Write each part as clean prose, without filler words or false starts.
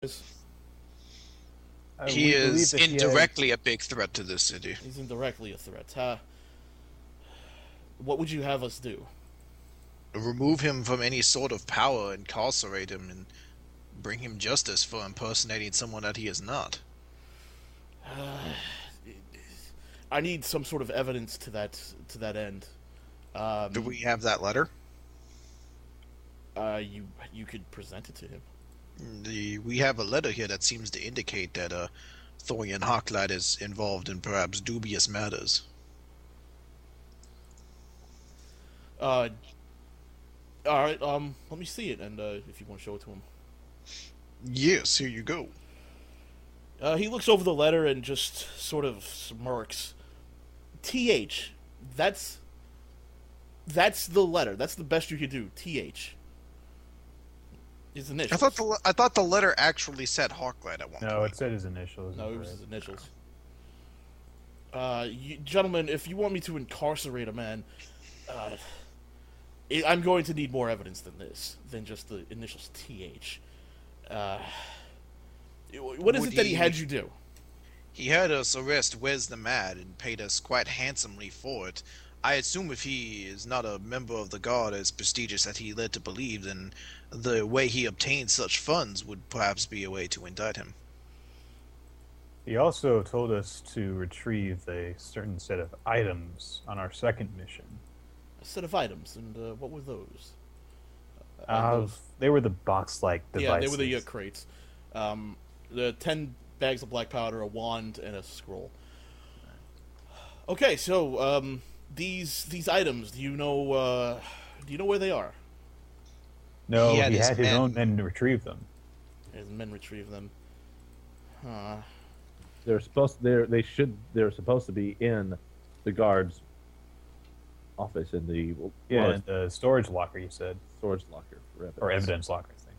He We believe is that he has. indirectly a big threat to this city. He's indirectly a threat. What would you have us do? Remove him from any sort of power, incarcerate him, and bring him justice for impersonating someone that he is not. I need some sort of evidence to that end. Do we have that letter? You could present it to him. We have a letter here that seems to indicate that Thorian Hawklight is involved in perhaps dubious matters. All right. Let me see it, and if you want to show it to him. Yes, here you go. He looks over the letter and just sort of smirks. TH. That's the letter. That's the best you could do. TH. His initials. I thought the letter actually said Hawklight at one point. No, it said his initials. No, it was his initials. Gentlemen, if you want me to incarcerate a man, I'm going to need more evidence than just the initials TH. What is it that he had you do? He had us arrest Wes the Mad and paid us quite handsomely for it. I assume if he is not a member of the Guard as prestigious as he led to believe, then the way he obtained such funds would perhaps be a way to indict him. He also told us to retrieve a certain set of items on our second mission. A set of items, and what were those? They were the box-like devices. Yeah, they were the crates. The 10 bags of black powder, a wand, and a scroll. Okay, so these items, do you know where they are? No, he had his own men retrieve them. His men retrieve them. Huh. They're supposed to be in the guard's office in the the storage locker. You said storage locker for evidence. Or evidence locker, I think.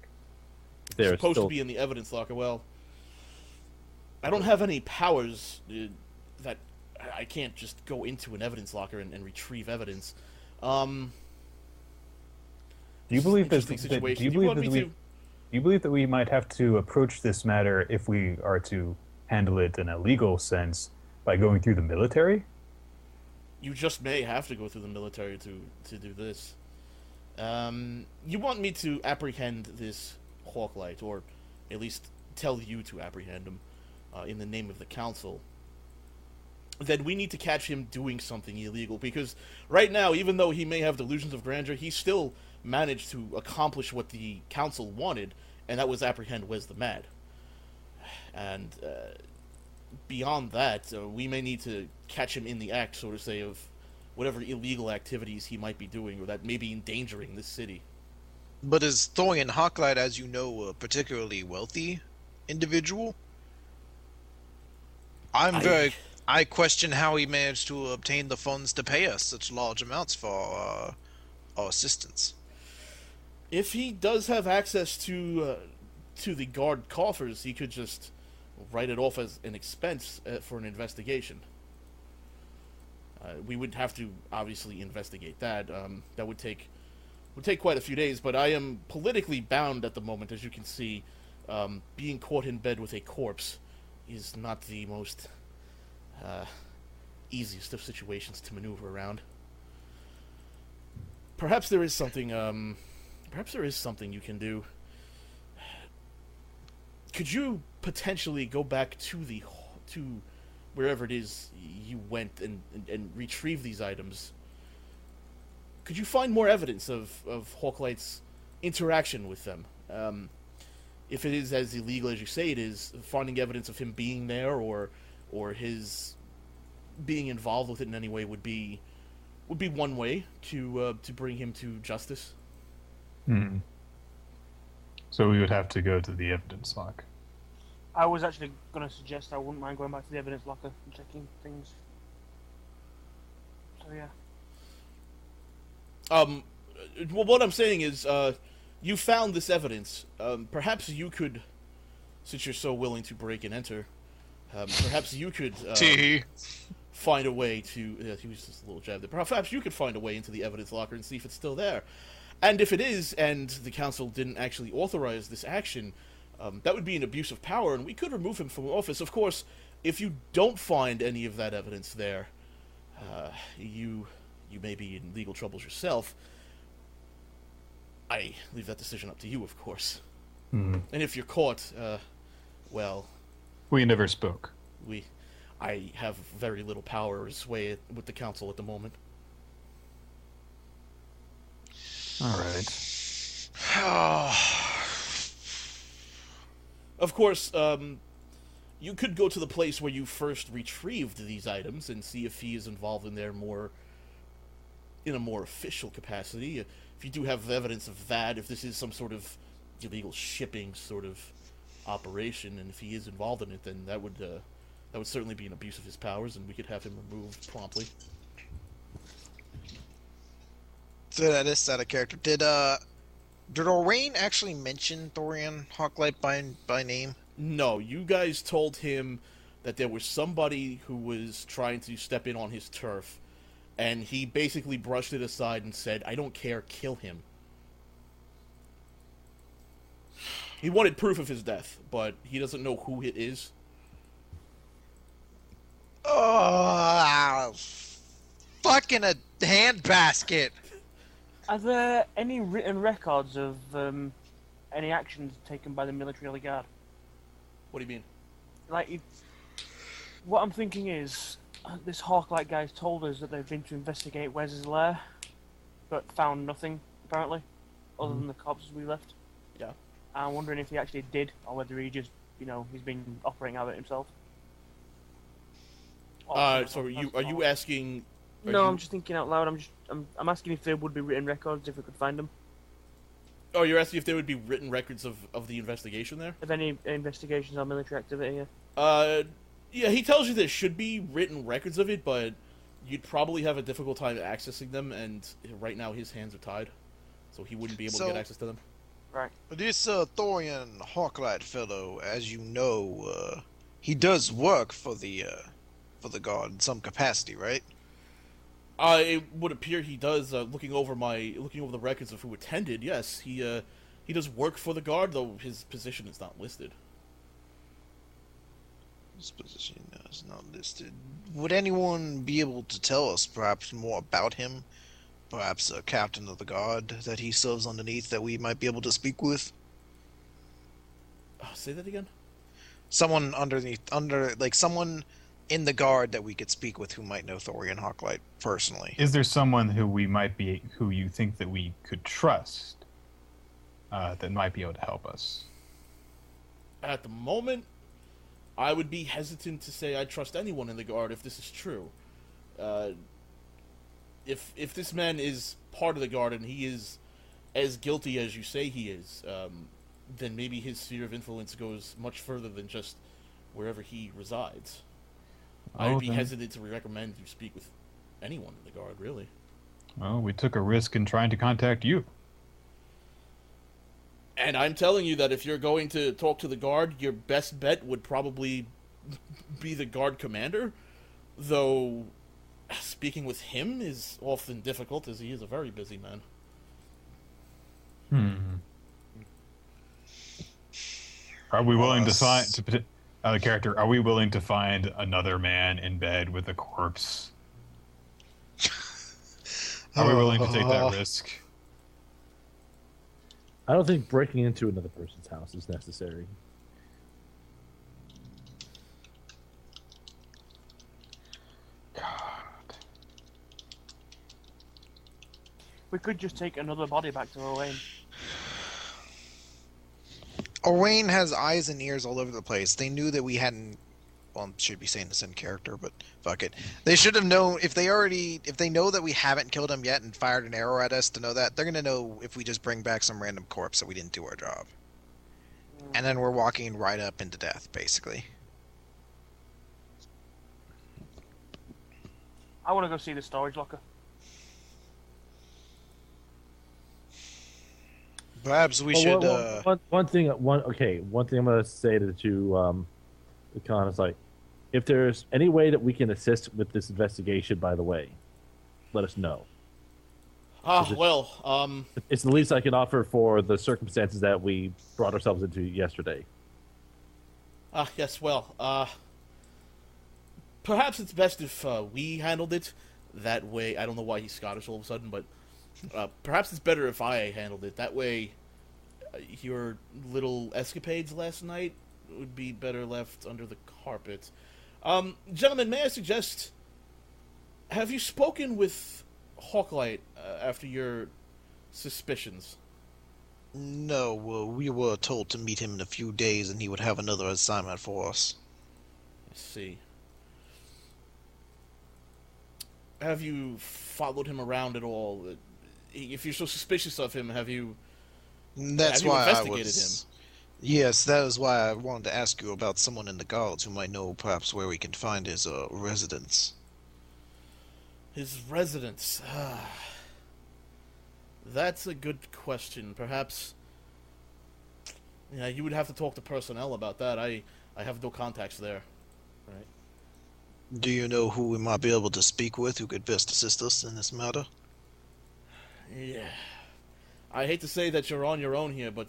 They're supposed to be in the evidence locker. Well, I don't have any powers that I can't just go into an evidence locker and retrieve evidence. Do you believe that we might have to approach this matter, if we are to handle it in a legal sense, by going through the military? You just may have to go through the military to do this. You want me to apprehend this Hawklight, or at least tell you to apprehend him in the name of the council. Then we need to catch him doing something illegal, because right now, even though he may have delusions of grandeur, he still managed to accomplish what the council wanted, and that was apprehend Wes the Mad. And beyond that, we may need to catch him in the act, so to say, of whatever illegal activities he might be doing, or that may be endangering this city. But is Thorian Hawklight, as you know, a particularly wealthy individual? I question how he managed to obtain the funds to pay us such large amounts for our assistance. If he does have access to the guard coffers, he could just write it off as an expense for an investigation. We would have to obviously investigate that. That would take quite a few days, but I am politically bound at the moment, as you can see. Being caught in bed with a corpse is not the most easiest of situations to maneuver around. Perhaps there is something you can do. Could you potentially go back to wherever it is you went and retrieve these items? Could you find more evidence of Hawklight's interaction with them? If it is as illegal as you say it is, finding evidence of him being there or his being involved with it in any way would be one way to bring him to justice. So we would have to go to the evidence locker. I was actually going to suggest I wouldn't mind going back to the evidence locker and checking things. So yeah. Well, what I'm saying is, you found this evidence. Perhaps you could, since you're so willing to break and enter, perhaps you could find a way to. He was just a little jab there. Perhaps you could find a way into the evidence locker and see if it's still there. And if it is, and the council didn't actually authorize this action, That would be an abuse of power, and we could remove him from office. Of course, if you don't find any of that evidence there, you may be in legal troubles yourself. I leave that decision up to you, of course. Hmm. And if you're caught, well, We never spoke. I have very little power or sway with the council at the moment. All right. Of course, you could go to the place where you first retrieved these items and see if he is involved in in a more official capacity. If you do have evidence of that, if this is some sort of illegal shipping sort of operation, and if he is involved in it, then that would certainly be an abuse of his powers, and we could have him removed promptly. So that is out of character. Did Orwain actually mention Thorian Hawklight by name? No, you guys told him that there was somebody who was trying to step in on his turf, and he basically brushed it aside and said, "I don't care, kill him." He wanted proof of his death, but he doesn't know who it is. Oh, fucking a handbasket. Are there any written records of any actions taken by the military guard? What do you mean? Like, what I'm thinking is, this Hawklight guy's told us that they've been to investigate Wes's lair, but found nothing, apparently, other than the corpses we left. Yeah. I'm wondering if he actually did, or whether he just, he's been operating out of it himself. So are you asking? No, I'm just thinking out loud. I'm asking if there would be written records, if we could find them. Oh, you're asking if there would be written records of the investigation there? Of any investigations on military activity, yeah. Yeah, he tells you there should be written records of it, but you'd probably have a difficult time accessing them, and right now his hands are tied, so he wouldn't be able to get access to them. Right. This Thorian Hawklight fellow, as you know, he does work for the guard in some capacity, right? It would appear he does. Looking over the records of who attended, yes, he does work for the guard, though his position is not listed. His position is not listed. Would anyone be able to tell us perhaps more about him? Perhaps a captain of the guard that he serves underneath that we might be able to speak with? Say that again? Someone someone in the guard that we could speak with who might know Thorian Hawklight personally. Is there someone who you think that we could trust that might be able to help us? At the moment, I would be hesitant to say I trust anyone in the guard if this is true. If this man is part of the guard and he is as guilty as you say he is, then maybe his sphere of influence goes much further than just wherever he resides. I'd be hesitant to recommend you speak with anyone in the guard, really. Well, we took a risk in trying to contact you. And I'm telling you that if you're going to talk to the guard, your best bet would probably be the guard commander, though speaking with him is often difficult, as he is a very busy man. Are we willing to find the character? Are we willing to find another man in bed with a corpse? Are we willing to take that risk? I don't think breaking into another person's house is necessary. God. We could just take another body back to Owain. Orwain has eyes and ears all over the place. They knew that we hadn't... Well, I should be saying this in character, but fuck it. They should have known, if they know that we haven't killed him yet and fired an arrow at us to know that, they're going to know if we just bring back some random corpse that we didn't do our job. And then we're walking right up into death, basically. I want to go see the storage locker. Perhaps we should... One thing I'm going to say to Khan is like, if there's any way that we can assist with this investigation, by the way, let us know. It's the least I can offer for the circumstances that we brought ourselves into yesterday. Yes, perhaps it's best if we handled it. That way, I don't know why he's Scottish all of a sudden, but perhaps it's better if I handled it. That way, your little escapades last night would be better left under the carpet. Gentlemen, may I suggest, have you spoken with Hawklight after your suspicions? No, we were told to meet him in a few days and he would have another assignment for us. I see. Have you followed him around at all? If you're so suspicious of him, have you investigated him? Yes, that is why I wanted to ask you about someone in the guards who might know perhaps where we can find his residence. His residence? That's a good question. Perhaps... Yeah, you would have to talk to personnel about that. I have no contacts there. Right. Do you know who we might be able to speak with who could best assist us in this matter? Yeah. I hate to say that you're on your own here, but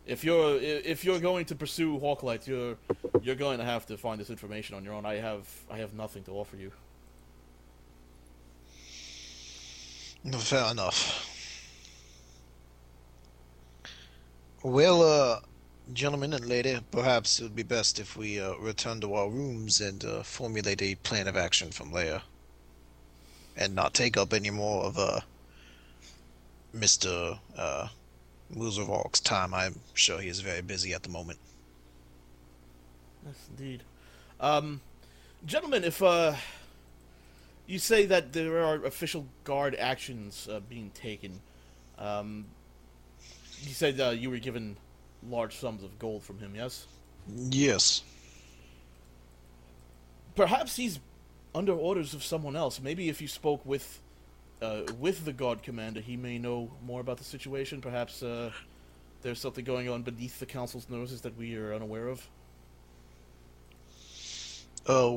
if you're going to pursue Hawklight, you're going to have to find this information on your own. I have nothing to offer you. Fair enough. Well, gentlemen and lady, perhaps it would be best if we return to our rooms and formulate a plan of action from there. And not take up any more of Mr. Wyrmwick's time. I'm sure he is very busy at the moment. Yes, indeed. Gentlemen, if you say that there are official guard actions being taken, you said you were given large sums of gold from him, yes? Yes. Perhaps he's under orders of someone else. Maybe if you spoke with the guard commander, he may know more about the situation. Perhaps there's something going on beneath the council's noses that we are unaware of.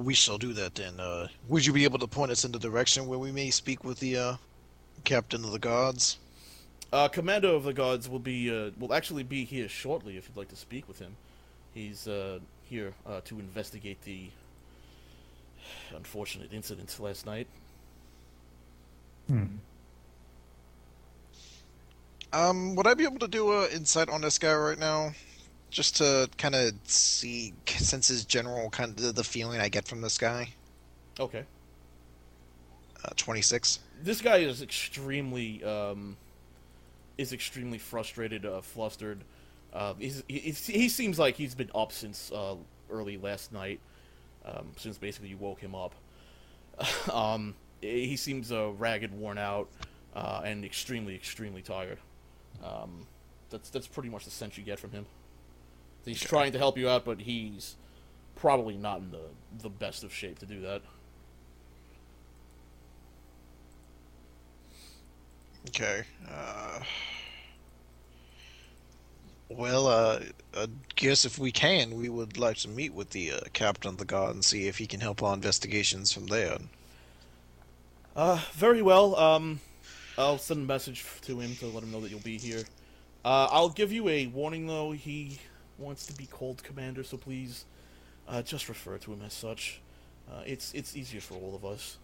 We shall do that then. Would you be able to point us in the direction where we may speak with the captain of the guards? Commander of the guards will actually be here shortly if you'd like to speak with him. He's here to investigate the unfortunate incident last night. Would I be able to do an insight on this guy right now? Just to kind of sense his general kind of the feeling I get from this guy. Okay. 26. This guy is extremely frustrated, flustered. He seems like he's been up since early last night, since basically you woke him up. He seems ragged, worn out, and extremely tired. That's pretty much the sense you get from him. He's trying to help you out, but he's probably not in the best of shape to do that. Okay. Well, I guess if we can, we would like to meet with the captain of the guard and see if he can help our investigations from there. Very well. I'll send a message to him to let him know that you'll be here. I'll give you a warning, though. He wants to be called Commander, so please just refer to him as such. It's easier for all of us.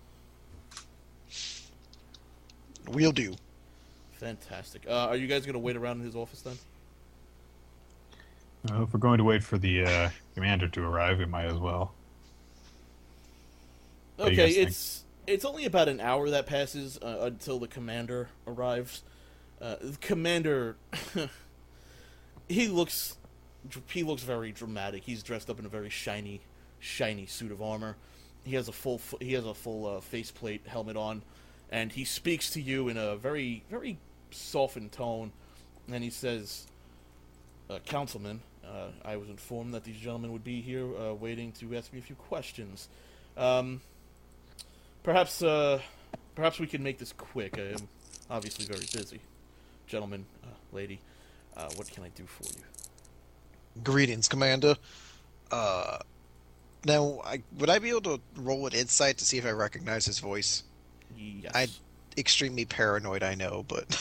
We'll do. Fantastic. Are you guys going to wait around in his office then? If we're going to wait for the commander to arrive, we might as well. Okay, it's only about an hour that passes until the commander arrives. The commander, he looks very dramatic. He's dressed up in a very shiny suit of armor. He has a full faceplate helmet on, and he speaks to you in a very softened tone, and he says, "Councilman, I was informed that these gentlemen would be here, waiting to ask me a few questions. Perhaps we can make this quick. I am obviously very busy. Gentlemen, lady, what can I do for you?" Greetings, Commander. Now, would I be able to roll an insight to see if I recognize his voice? Yes. extremely paranoid, I know, but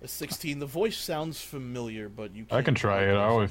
A 16. The voice sounds familiar, but you can't I can try quite it. I place always